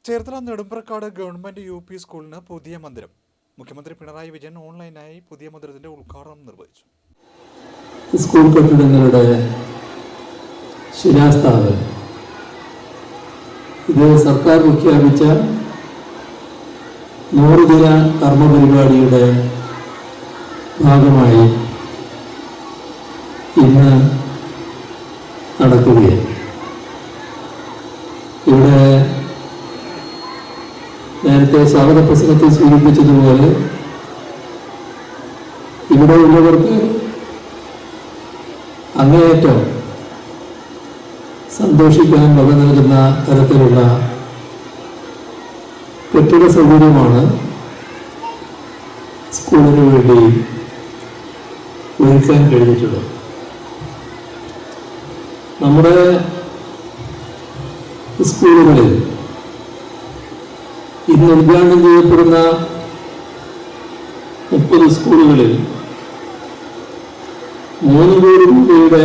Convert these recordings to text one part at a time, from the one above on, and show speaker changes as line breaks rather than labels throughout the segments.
Cherthala Nedumprakkad government UP. സ്കൂളിന് പുതിയ മന്ദിരം. മുഖ്യമന്ത്രി പിണറായി വിജയൻ ഓൺലൈനായി പുതിയ മന്ദിരത്തിന്റെ ഉദ്ഘാടനം നിർവഹിച്ചു.
സ്കൂൾ കെട്ടിടങ്ങളുടെ ശിലാസ്ഥാപനം ഇത് സർക്കാർ പ്രഖ്യാപിച്ച 100 ദിന കർമ്മ പരിപാടിയുടെ ഭാഗമായി ഇന്ന് നടക്കുകയാണ്. ഇവിടെ നേരത്തെ സ്വാഗത പ്രസംഗത്തിൽ സൂചിപ്പിച്ചതുപോലെ ഇവിടെ ഉള്ളവർക്ക് അങ്ങേയറ്റം സന്തോഷിക്കാൻ വക നൽകുന്ന തരത്തിലുള്ള കെട്ടിട സൗകര്യമാണ് സ്കൂളിന് വേണ്ടി ഒരുക്കാൻ കഴിഞ്ഞിട്ടുള്ളത്. നമ്മുടെ സ്കൂളുകളിൽ ഇന്ന് ഉദ്ഘാടനം ചെയ്യപ്പെടുന്ന 30 സ്കൂളുകളിൽ 3 കോടി രൂപയുടെ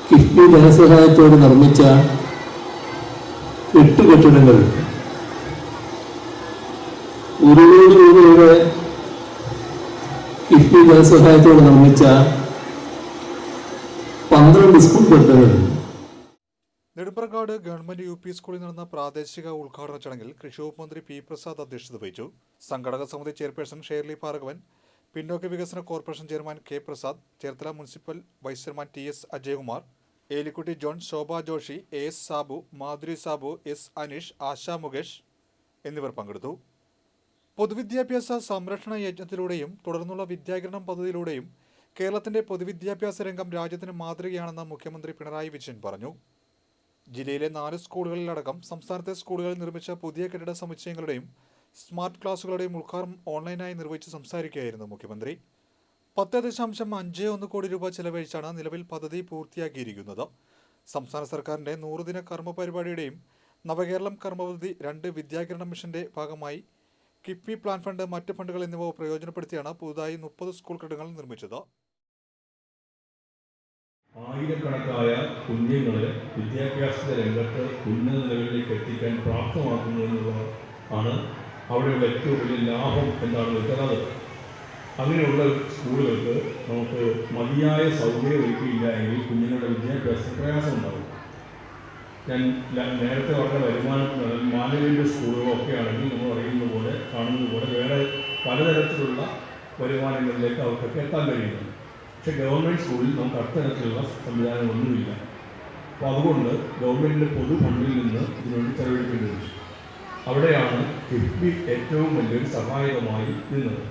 കിഫ്ബി ധനസഹായത്തോടെ നിർമ്മിച്ച 8 കെട്ടിടങ്ങളുണ്ട്. 1 കോടി രൂപയുടെ കിഫ്ബി ധനസഹായത്തോടെ നിർമ്മിച്ച 12 സ്കൂൾ കെട്ടിടങ്ങളുണ്ട്.
Nedumprakkad government UP. സ്കൂളിൽ നടന്ന പ്രാദേശിക ഉദ്ഘാടന ചടങ്ങിൽ കൃഷി വകുപ്പ് മന്ത്രി പി പ്രസാദ് അധ്യക്ഷത വഹിച്ചു. സംഘടക സമിതി ചെയർപേഴ്സൺ ഷേർലി ഭാർഗവൻ, പിന്നോക്ക വികസന corporation chairman K Prasad, Cherthala municipal vice chairman TS. Ajayakumar, Elikutty John, Shobha Joshi, AS. Sabu, Madhuri Sabu, S. Aneesh, Asha Mukesh എന്നിവർ പങ്കെടുത്തു. പൊതുവിദ്യാഭ്യാസ സംരക്ഷണ യജ്ഞത്തിലൂടെയും തുടർന്നുള്ള വിദ്യാകിരണം പദ്ധതിയിലൂടെയും കേരളത്തിന്റെ പൊതുവിദ്യാഭ്യാസ രംഗം രാജ്യത്തിന് മാതൃകയാണെന്ന് മുഖ്യമന്ത്രി പിണറായി വിജയൻ പറഞ്ഞു. ജില്ലയിലെ 4 സ്കൂളുകളിലടക്കം സംസ്ഥാനത്തെ സ്കൂളുകളിൽ നിർമ്മിച്ച പുതിയ കെട്ടിട സമുച്ചയങ്ങളുടെയും സ്മാർട്ട് ക്ലാസുകളുടെയും ഉദ്ഘാടനം ഓൺലൈനായി നിർവഹിച്ച് സംസാരിക്കുകയായിരുന്നു മുഖ്യമന്ത്രി. 10.51 കോടി രൂപ ചെലവഴിച്ചാണ് നിലവിൽ പദ്ധതി പൂർത്തിയാക്കിയിരിക്കുന്നത്. സംസ്ഥാന സർക്കാരിന്റെ 100 ദിന കർമ്മ പരിപാടിയുടെയും നവകേരളം കർമ്മപദ്ധതി 2 വിദ്യാകിരണ മിഷന്റെ ഭാഗമായി കിഫ്ബി പ്ലാൻ ഫണ്ട്, മറ്റ് ഫണ്ടുകൾ എന്നിവ പ്രയോജനപ്പെടുത്തിയാണ് പുതുതായി 30 സ്കൂൾ കെട്ടിടങ്ങൾ നിർമ്മിച്ചത്.
ആയിരക്കണക്കായ കുഞ്ഞുങ്ങളെ വിദ്യാഭ്യാസ രംഗത്ത് ഉന്നത ലെവലിലേക്ക് എത്തിക്കാൻ പ്രാപ്തമാക്കുന്നതെന്നുള്ളതാണ് അവിടെയുള്ള ഏറ്റവും വലിയ ലാഭം എന്നാണ് വെക്കുന്നത്. അങ്ങനെയുള്ള സ്കൂളുകൾക്ക് നമുക്ക് മതിയായ സൗകര്യം ഒരുക്കിയില്ല എങ്കിൽ കുഞ്ഞുങ്ങളുടെ വിദ്യാഭ്യാസത്തിന് പ്രയാസമുണ്ടാകും. ഞാൻ നേരത്തെ പറഞ്ഞ മാനവീയ സ്കൂളുകളൊക്കെ ആണെങ്കിൽ നമ്മൾ അറിയുന്നത് പോലെ കാണുന്നത് പോലെ വേറെ പലതരത്തിലുള്ള വരുമാനങ്ങളിലേക്ക് അവർക്കൊക്കെ എത്താൻ കഴിയുന്നു. പക്ഷേ ഗവൺമെൻറ് സ്കൂളിൽ നമുക്ക് അത്തരത്തിലുള്ള സംവിധാനമൊന്നുമില്ല. അപ്പോൾ അതുകൊണ്ട് ഗവൺമെൻറ്റിൻ്റെ പൊതു ഫണ്ടിൽ നിന്ന് ഇതിനുവേണ്ടി ചെലവഴിക്കേണ്ടതുണ്ട്. അവിടെയാണ് കിഫ്ബി ഏറ്റവും വലിയൊരു സഹായകമായി നിന്നത്.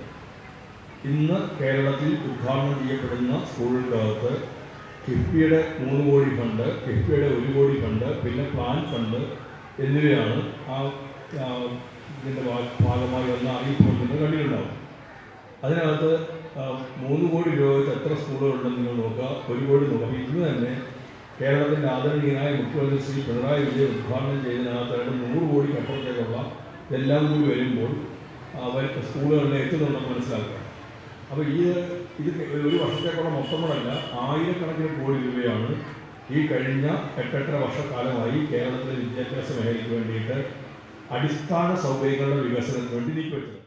ഇന്ന് കേരളത്തിൽ ഉദ്ഘാടനം ചെയ്യപ്പെടുന്ന സ്കൂളുകൾക്കകത്ത് കിഫ്ബിയുടെ 3 കോടി ഫണ്ട്, കിഫ്ബിയുടെ 1 കോടി ഫണ്ട്, പിന്നെ പ്ലാൻ ഫണ്ട് എന്നിവയാണ് ഇതിൻ്റെ ഭാഗമായി വന്ന അറിയിപ്പ് നിങ്ങൾ കണ്ടിട്ടുണ്ടാവും. അതിനകത്ത് 3 കോടി രൂപ വെച്ച് എത്ര സ്കൂളുകളുണ്ടെന്ന് നിങ്ങൾ നോക്കുക, 1 കോടി നോക്കുക. അപ്പോൾ ഇന്ന് തന്നെ കേരളത്തിൻ്റെ ആദരണീയനായ മുഖ്യമന്ത്രി ശ്രീ പിണറായി വിജയൻ ഉദ്ഘാടനം ചെയ്തതിനകത്ത് 100 കോടിക്കപ്പുറത്തേക്കുള്ള ഇതെല്ലാം കൂടി വരുമ്പോൾ സ്കൂളുകളിൽ എത്തുന്നുണ്ടെന്ന് മനസ്സിലാക്കുക. അപ്പോൾ ഇത് ഒരു വർഷത്തേക്കുള്ള മൊത്തം കൂടല്ല, ആയിരക്കണക്കിന് കോടി രൂപയാണ് ഈ കഴിഞ്ഞ 8.5 വർഷക്കാലമായി കേരളത്തിലെ വിദ്യാഭ്യാസ മേഖലയ്ക്ക് വേണ്ടിയിട്ട് അടിസ്ഥാന സൗകര്യങ്ങളുടെ വികസനത്തിന് വേണ്ടി നീക്കിവെച്ചത്.